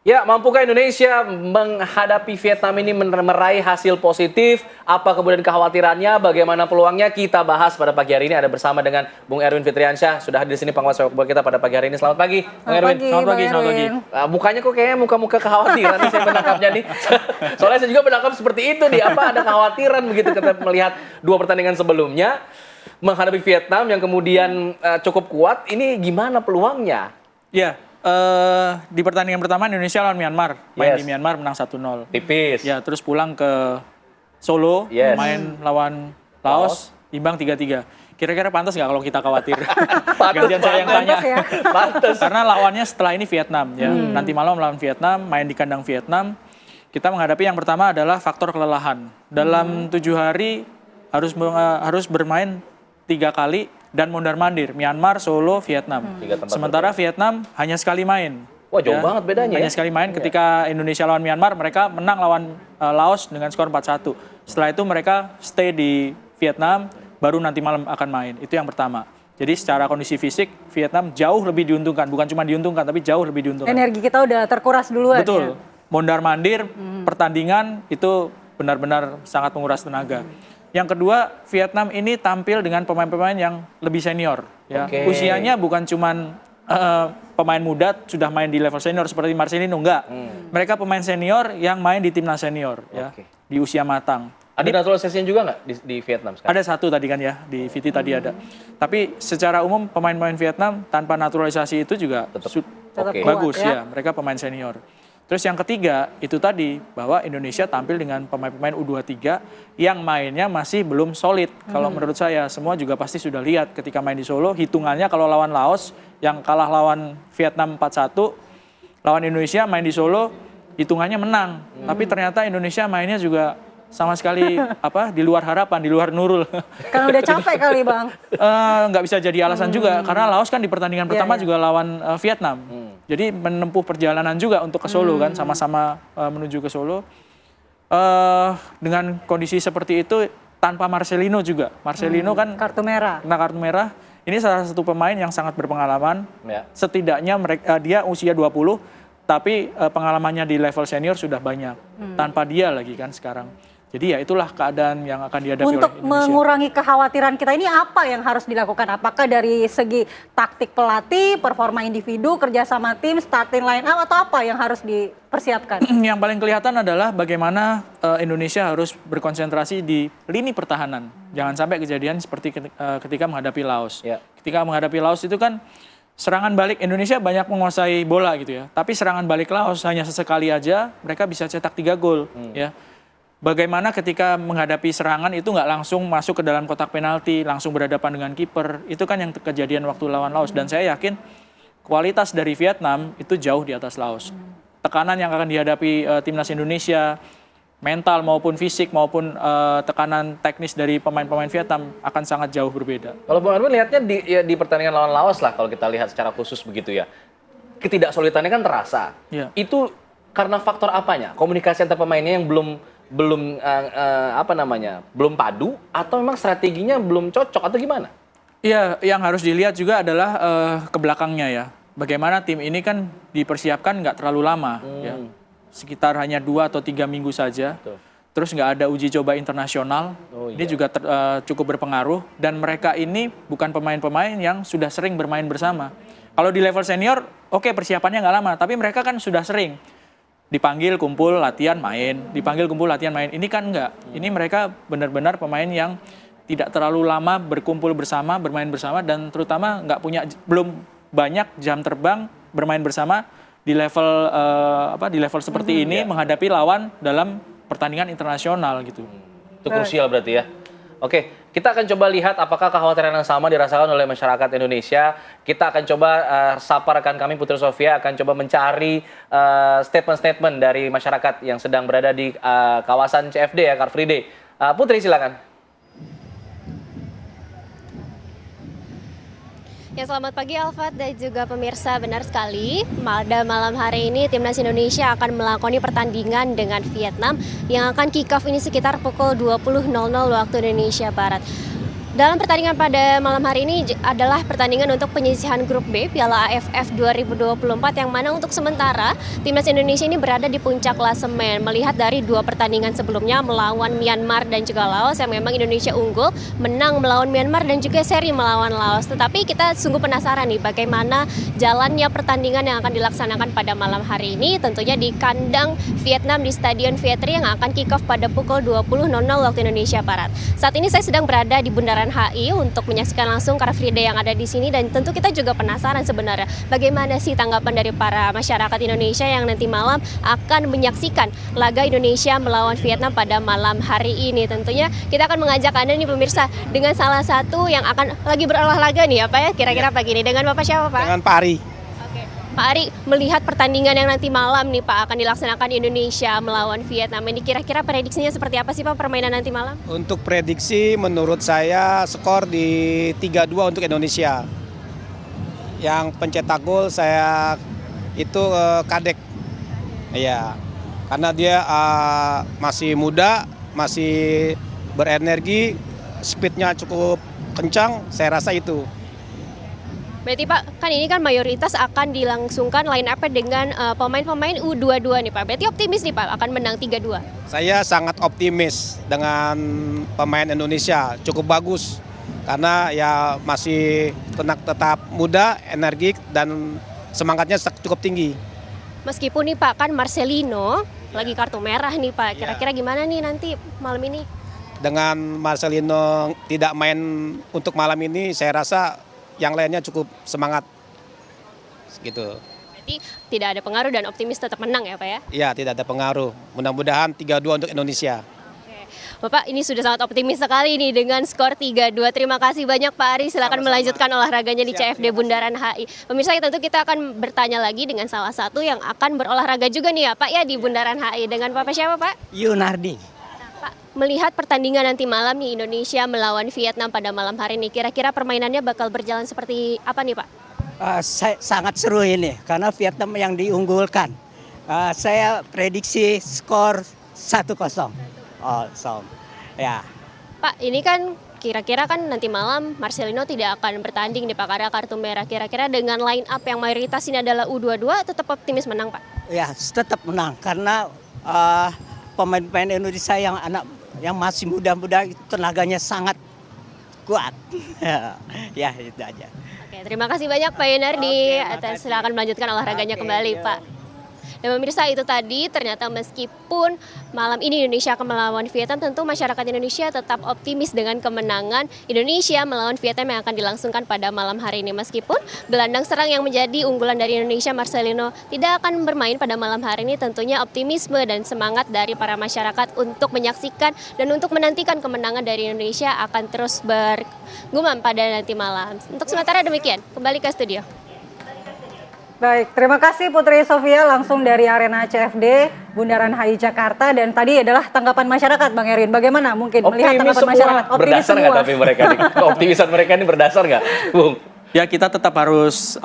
Ya, mampukah Indonesia menghadapi Vietnam ini meraih hasil positif? Apa kemudian kekhawatirannya? Bagaimana peluangnya? Kita bahas pada pagi hari ini. Ada bersama dengan Bung Erwin Fitriansyah. Sudah hadir di sini pengawas sepak bola kita pada pagi hari ini. Selamat pagi, Bung Erwin. Selamat pagi. Mukanya kok kayaknya muka-muka kekhawatiran nih saya menangkapnya nih. Soalnya saya juga menangkap seperti itu nih. Apa ada kekhawatiran begitu kita melihat dua pertandingan sebelumnya menghadapi Vietnam yang kemudian cukup kuat. Ini gimana peluangnya? Ya. Di pertandingan pertama Indonesia lawan Myanmar, main di Myanmar menang 1-0. Tipis. Ya, terus pulang ke Solo, main lawan Laos, imbang 3-3. Kira-kira pantas nggak kalau kita khawatir? Gantian saya yang tanya. Ya. Pantas. Karena lawannya setelah ini Vietnam ya. Nanti malam lawan Vietnam, main di kandang Vietnam. Kita menghadapi yang pertama adalah faktor kelelahan. Dalam 7 hari harus bermain 3 kali. Dan mondar-mandir, Myanmar, Solo, Vietnam. Sementara Vietnam hanya sekali main. Wah, jauh banget bedanya. Hanya sekali main. Ketika Indonesia lawan Myanmar, mereka menang lawan Laos dengan skor 4-1. Setelah itu mereka stay di Vietnam, baru nanti malam akan main. Itu yang pertama. Jadi secara kondisi fisik, Vietnam jauh lebih diuntungkan. Bukan cuma diuntungkan, tapi jauh lebih diuntungkan. Energi kita udah terkuras duluan. Betul. Mondar-mandir, pertandingan itu benar-benar sangat menguras tenaga. Yang kedua, Vietnam ini tampil dengan pemain-pemain yang lebih senior. Ya. Usianya bukan cuman pemain muda sudah main di level senior seperti Marcelino, enggak. Mereka pemain senior yang main di timnas senior, ya, di usia matang. Ada naturalisasinya juga nggak di Vietnam sekarang? Ada satu tadi kan ya, di VT tadi ada. Tapi secara umum pemain-pemain Vietnam tanpa naturalisasi itu juga tetap bagus kuat, ya. Mereka pemain senior. Terus yang ketiga, itu tadi, bahwa Indonesia tampil dengan pemain-pemain U23 yang mainnya masih belum solid. Kalau menurut saya, semua juga pasti sudah lihat ketika main di Solo, hitungannya kalau lawan Laos, yang kalah lawan Vietnam 4-1, lawan Indonesia main di Solo, hitungannya menang. Tapi ternyata Indonesia mainnya juga sama sekali di luar harapan, di luar Nurul. Karena udah capek kali, Bang. Nggak bisa jadi alasan juga, karena Laos kan di pertandingan pertama juga lawan Vietnam. Jadi menempuh perjalanan juga untuk ke Solo kan, sama-sama menuju ke Solo. Dengan kondisi seperti itu, tanpa Marcelino juga. Marcelino kan kartu merah. kena kartu merah. Ini salah satu pemain yang sangat berpengalaman. Ya. Setidaknya dia usia 20, tapi pengalamannya di level senior sudah banyak. Tanpa dia lagi kan sekarang. Jadi ya itulah keadaan yang akan dihadapi oleh Indonesia. Untuk mengurangi kekhawatiran kita ini apa yang harus dilakukan? Apakah dari segi taktik pelatih, performa individu, kerjasama tim, starting line up, atau apa yang harus dipersiapkan? Yang paling kelihatan adalah bagaimana Indonesia harus berkonsentrasi di lini pertahanan. Jangan sampai kejadian seperti ketika menghadapi Laos. Ya. Ketika menghadapi Laos itu kan serangan balik Indonesia banyak menguasai bola gitu ya. Tapi serangan balik Laos hanya sesekali aja mereka bisa cetak 3 gol ya. Bagaimana ketika menghadapi serangan itu nggak langsung masuk ke dalam kotak penalti, langsung berhadapan dengan kiper. Itu kan yang kejadian waktu lawan Laos. Dan saya yakin kualitas dari Vietnam itu jauh di atas Laos. Tekanan yang akan dihadapi timnas Indonesia, mental maupun fisik maupun tekanan teknis dari pemain-pemain Vietnam akan sangat jauh berbeda. Kalau Bung Erwin lihatnya di pertandingan lawan Laos lah, kalau kita lihat secara khusus begitu ya. Ketidaksolidannya kan terasa. Ya. Itu karena faktor apanya? Komunikasi antar pemainnya yang belum padu, atau memang strateginya belum cocok, atau gimana? Iya, yang harus dilihat juga adalah ke belakangnya ya. Bagaimana tim ini kan dipersiapkan nggak terlalu lama, ya. Sekitar hanya 2 atau 3 minggu saja. Betul. Terus nggak ada uji coba internasional. Ini juga cukup berpengaruh. Dan mereka ini bukan pemain-pemain yang sudah sering bermain bersama. Kalau di level senior, oke, persiapannya nggak lama. Tapi mereka kan sudah sering. Dipanggil, kumpul, latihan, main. Dipanggil, kumpul, latihan, main. Ini kan enggak. Ini mereka benar-benar pemain yang tidak terlalu lama berkumpul bersama, bermain bersama, dan terutama belum banyak jam terbang bermain bersama di level seperti ini menghadapi lawan dalam pertandingan internasional gitu. Itu krusial berarti ya. Oke, kita akan coba lihat apakah kekhawatiran yang sama dirasakan oleh masyarakat Indonesia. Kita akan coba sapa rekan kami Putri Sofia akan coba mencari statement-statement dari masyarakat yang sedang berada di kawasan CFD ya, Car Free Day. Putri silakan. Ya, selamat pagi Alfat dan juga pemirsa, benar sekali. Pada malam hari ini Timnas Indonesia akan melakoni pertandingan dengan Vietnam yang akan kick off ini sekitar pukul 20.00 waktu Indonesia Barat. Dalam pertandingan pada malam hari ini adalah pertandingan untuk penyisihan grup B Piala AFF 2024 yang mana untuk sementara timnas Indonesia ini berada di puncak klasemen. Melihat dari 2 pertandingan sebelumnya melawan Myanmar dan juga Laos yang memang Indonesia unggul, menang melawan Myanmar dan juga seri melawan Laos. Tetapi kita sungguh penasaran nih bagaimana jalannya pertandingan yang akan dilaksanakan pada malam hari ini, tentunya di kandang Vietnam di Stadion Vietri yang akan kick off pada pukul 20.00 waktu Indonesia Barat. Saat ini saya sedang berada di Bundaran HI untuk menyaksikan langsung Car Free Day yang ada di sini, dan tentu kita juga penasaran sebenarnya bagaimana sih tanggapan dari para masyarakat Indonesia yang nanti malam akan menyaksikan laga Indonesia melawan Vietnam pada malam hari ini. Tentunya kita akan mengajak Anda nih pemirsa dengan salah satu yang akan lagi berolahraga nih ya Pak ya, kira-kira pagi ini. Dengan Bapak siapa Pak? Dengan Pak Ari. Oke. Pak Ari, melihat pertandingan yang nanti malam nih Pak akan dilaksanakan Indonesia melawan Vietnam ini, kira-kira prediksinya seperti apa sih Pak permainan nanti malam? Untuk prediksi menurut saya skor di 3-2 untuk Indonesia. Yang pencetak gol saya itu Kadek. Iya. Karena dia masih muda, masih berenergi, speednya cukup kencang, saya rasa itu. Berarti Pak, kan ini kan mayoritas akan dilangsungkan line up dengan pemain-pemain U22 nih Pak. Berarti optimis nih Pak akan menang 3-2. Saya sangat optimis dengan pemain Indonesia, cukup bagus. Karena ya masih tetap muda, energik, dan semangatnya cukup tinggi. Meskipun nih Pak, kan Marcelino lagi kartu merah nih Pak. Kira-kira gimana nih nanti malam ini? Dengan Marcelino tidak main untuk malam ini, saya rasa yang lainnya cukup semangat. Gitu. Berarti tidak ada pengaruh dan optimis tetap menang ya Pak ya? Iya, tidak ada pengaruh. Mudah-mudahan 3-2 untuk Indonesia. Oke. Bapak ini sudah sangat optimis sekali nih dengan skor 3-2. Terima kasih banyak Pak Ari. Silakan melanjutkan olahraganya di CFD Bundaran HI. Pemirsa, tentu kita akan bertanya lagi dengan salah satu yang akan berolahraga juga nih ya Pak ya di Bundaran HI. Dengan Bapak siapa Pak? Yunardi. Pak, melihat pertandingan nanti malam nih Indonesia melawan Vietnam pada malam hari ini, kira-kira permainannya bakal berjalan seperti apa nih Pak? Sangat seru ini karena Vietnam yang diunggulkan. Saya prediksi skor 1-0. Ya. Pak, ini kan kira-kira kan nanti malam Marcelino tidak akan bertanding nih Pak karena kartu merah. Kira-kira dengan line up yang mayoritas ini adalah U22, tetap optimis menang Pak? Ya, tetap menang karena pemain-pemain Indonesia yang masih muda-muda tenaganya sangat kuat. Ya, itu aja. Oke, terima kasih banyak Pak Yunardi. Silakan melanjutkan olahraganya kembali Pak. Dan pemirsa, itu tadi ternyata meskipun malam ini Indonesia akan melawan Vietnam, tentu masyarakat Indonesia tetap optimis dengan kemenangan Indonesia melawan Vietnam yang akan dilangsungkan pada malam hari ini. Meskipun gelandang serang yang menjadi unggulan dari Indonesia, Marcelino, tidak akan bermain pada malam hari ini, tentunya optimisme dan semangat dari para masyarakat untuk menyaksikan dan untuk menantikan kemenangan dari Indonesia akan terus bergumam pada nanti malam. Untuk sementara demikian, kembali ke studio. Baik, terima kasih Putri Sofia langsung dari Arena CFD Bundaran HI Jakarta, dan tadi adalah tanggapan masyarakat Bang Erin. Bagaimana mungkin melihat tanggapan masyarakat? Optimis berdasar nggak tapi mereka nih? Optimisan mereka ini berdasar nggak, Bung? Ya, kita tetap harus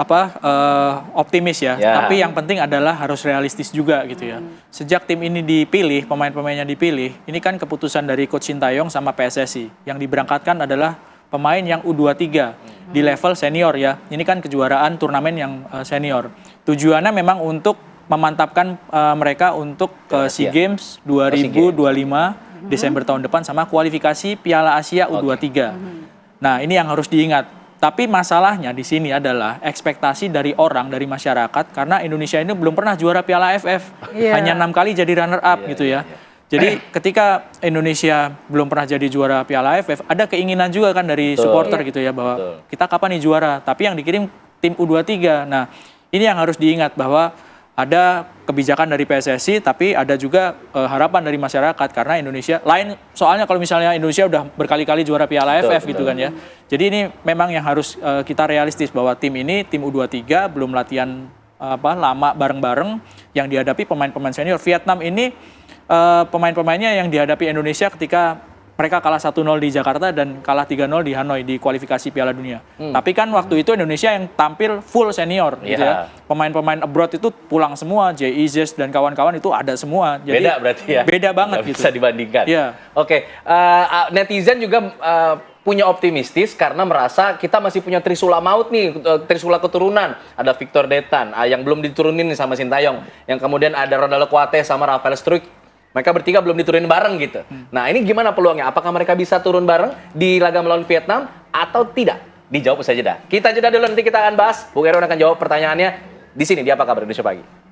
optimis ya. Tapi yang penting adalah harus realistis juga gitu ya. Sejak tim ini dipilih, pemain-pemainnya dipilih, ini kan keputusan dari Coach Sintayong sama PSSI. Yang diberangkatkan adalah pemain yang U23 di level senior ya. Ini kan kejuaraan turnamen yang senior. Tujuannya memang untuk memantapkan mereka untuk ke SEA Games 2025 Desember tahun depan sama kualifikasi Piala Asia U23. Nah, ini yang harus diingat. Tapi masalahnya di sini adalah ekspektasi dari orang, dari masyarakat, karena Indonesia ini belum pernah juara Piala AFF. Hanya 6 kali jadi runner up gitu ya. Jadi ketika Indonesia belum pernah jadi juara Piala AFF, ada keinginan juga kan dari supporter gitu ya, bahwa kita kapan nih juara, tapi yang dikirim tim U23. Nah, ini yang harus diingat bahwa ada kebijakan dari PSSI, tapi ada juga harapan dari masyarakat, karena Indonesia lain soalnya kalau misalnya Indonesia udah berkali-kali juara Piala AFF gitu kan ya. Jadi ini memang yang harus kita realistis bahwa tim ini, tim U23 belum latihan lama bareng-bareng, yang dihadapi pemain-pemain senior. Vietnam ini pemain-pemainnya yang dihadapi Indonesia ketika mereka kalah 1-0 di Jakarta dan kalah 3-0 di Hanoi di kualifikasi Piala Dunia. Tapi kan waktu itu Indonesia yang tampil full senior gitu ya. Pemain-pemain abroad itu pulang semua, Jay Izes dan kawan-kawan itu ada semua. Jadi beda berarti ya? Beda banget nggak gitu. bisa dibandingkan. Yeah. Oke, netizen juga punya optimistis karena merasa kita masih punya Trisula maut nih, Trisula keturunan. Ada Victor Detan yang belum diturunin nih sama Sintayong. Yang kemudian ada Ronaldo Kuate sama Rafael Struijk. Mereka bertiga belum diturunin bareng gitu. Nah, ini gimana peluangnya? Apakah mereka bisa turun bareng di laga melawan Vietnam atau tidak? Dijawab usai jeda. Kita jeda dulu, nanti kita akan bahas. Bung Erwin akan jawab pertanyaannya di sini di Apa Kabar Indonesia Pagi.